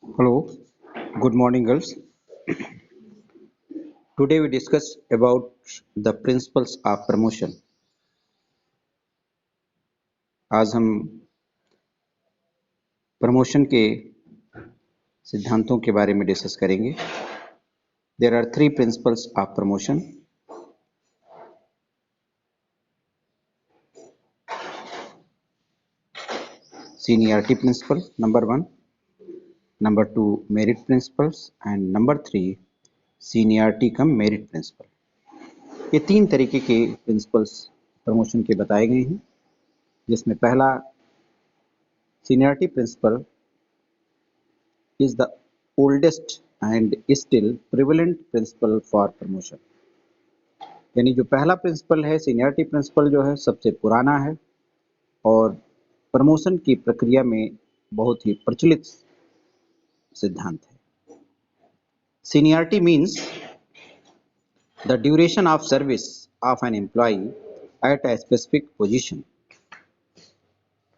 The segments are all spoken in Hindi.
Hello, good morning, girls. Today we discuss about the principles of promotion. आज हम प्रमोशन के सिद्धांतों के बारे में डिस्कस करेंगे. There are three principles of promotion. Seniority principle, number one. Number two, merit principles. And number three, seniority cum merit principle. ये तीन तरीके के प्रिंसिपल्स प्रमोशन के बताए गए हैं, जिसमें पहला seniority principle is the oldest and still prevalent principle for promotion. यानी जो पहला प्रिंसिपल है सीनियरिटी प्रिंसिपल जो है सबसे पुराना है और प्रमोशन की प्रक्रिया में बहुत ही प्रचलित सिद्धांत है. Seniority means the duration of service of an employ at a specific position.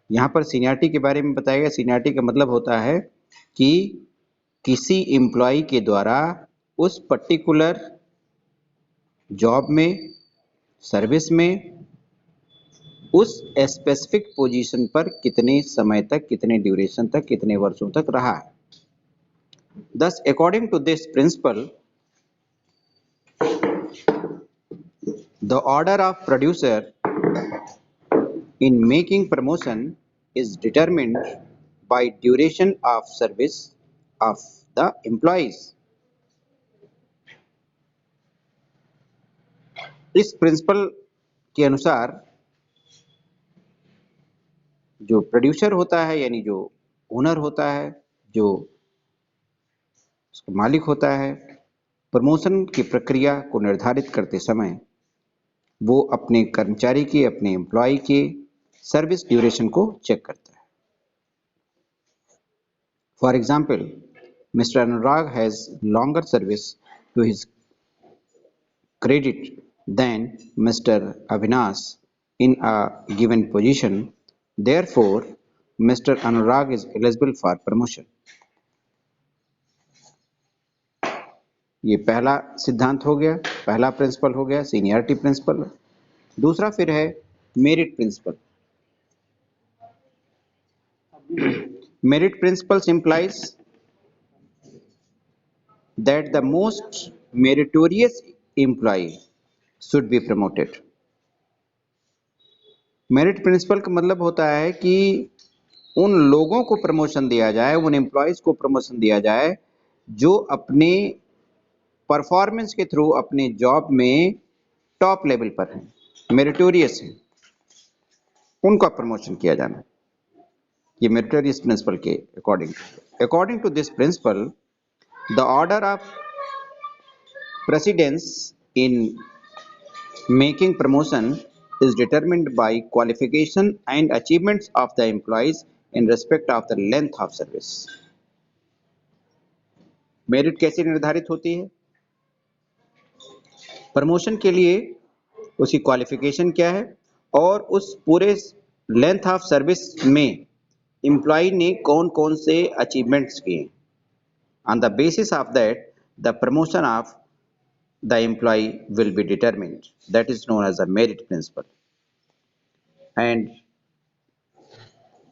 यहाँ पर सीनियरिटी के बारे में बताया गया. सीनियरिटी का मतलब होता है कि किसी एम्प्लॉय के द्वारा उस पर्टिकुलर जॉब में, सर्विस में, उस स्पेसिफिक पोजीशन पर कितने समय तक, कितने ड्यूरेशन तक, कितने वर्षों तक रहा है. Thus, according to this principle, the order of producer in making promotion is determined by duration of service of the employees. इस प्रिंसिपल के अनुसार जो प्रोड्यूसर होता है, यानी जो ओनर होता है, जो उसका मालिक होता है, प्रमोशन की प्रक्रिया को निर्धारित करते समय वो अपने कर्मचारी के, अपने एम्प्लॉय के सर्विस ड्यूरेशन को चेक करता है. For example, mister Anurag has longer service to his credit than Mr. Avinash in a given position. Therefore, Mr. Anurag is eligible for promotion. ये पहला सिद्धांत हो गया, पहला प्रिंसिपल हो गया सीनियरिटी प्रिंसिपल. दूसरा फिर है merit principle. Merit principles implies that the most meritorious employee should be promoted. Merit principle का मतलब होता है कि उन लोगों को प्रमोशन दिया जाए, उन एम्प्लॉयज को प्रमोशन दिया जाए जो अपने परफॉर्मेंस के थ्रू अपने जॉब में टॉप लेवल पर हैं, मेरिटोरियस हैं, उनका प्रमोशन किया जाना. ये मेरिटोरियस प्रिंसिपल के according to this principle, the order of precedence in making promotion is determined by qualification and achievements of the employees in respect of the length of service. Merit कैसे निर्धारित होती है? प्रमोशन के लिए उसकी क्वालिफिकेशन क्या है और उस पूरे लेंथ ऑफ सर्विस में एम्प्लॉय ने कौन कौन से अचीवमेंट्स किए. On the basis of that the promotion of the employee will be determined. That is known as the merit principle. And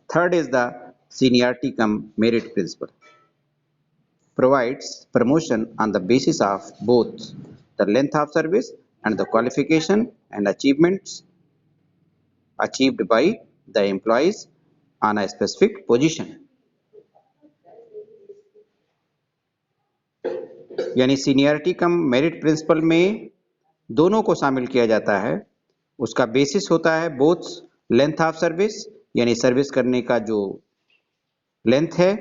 third is the seniority cum merit principle. Provides promotion on the basis of both the length of service and the qualification and achievements achieved by the employees on a specific position. यानी सीनियरिटी कम मेरिट प्रिंसिपल में दोनों को शामिल किया जाता है. उसका बेसिस होता है बोथ लेंथ ऑफ सर्विस, यानी सर्विस करने का जो लेंथ है,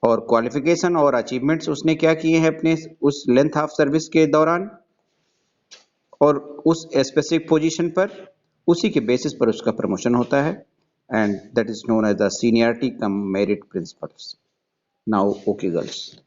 और क्वालिफिकेशन और अचीवमेंट्स उसने क्या किए हैं अपने उस लेंथ ऑफ सर्विस के दौरान और उस स्पेसिफिक पोजीशन पर. उसी के बेसिस पर उसका प्रमोशन होता है. And that is known as the seniority cum merit principles. Now okay girls.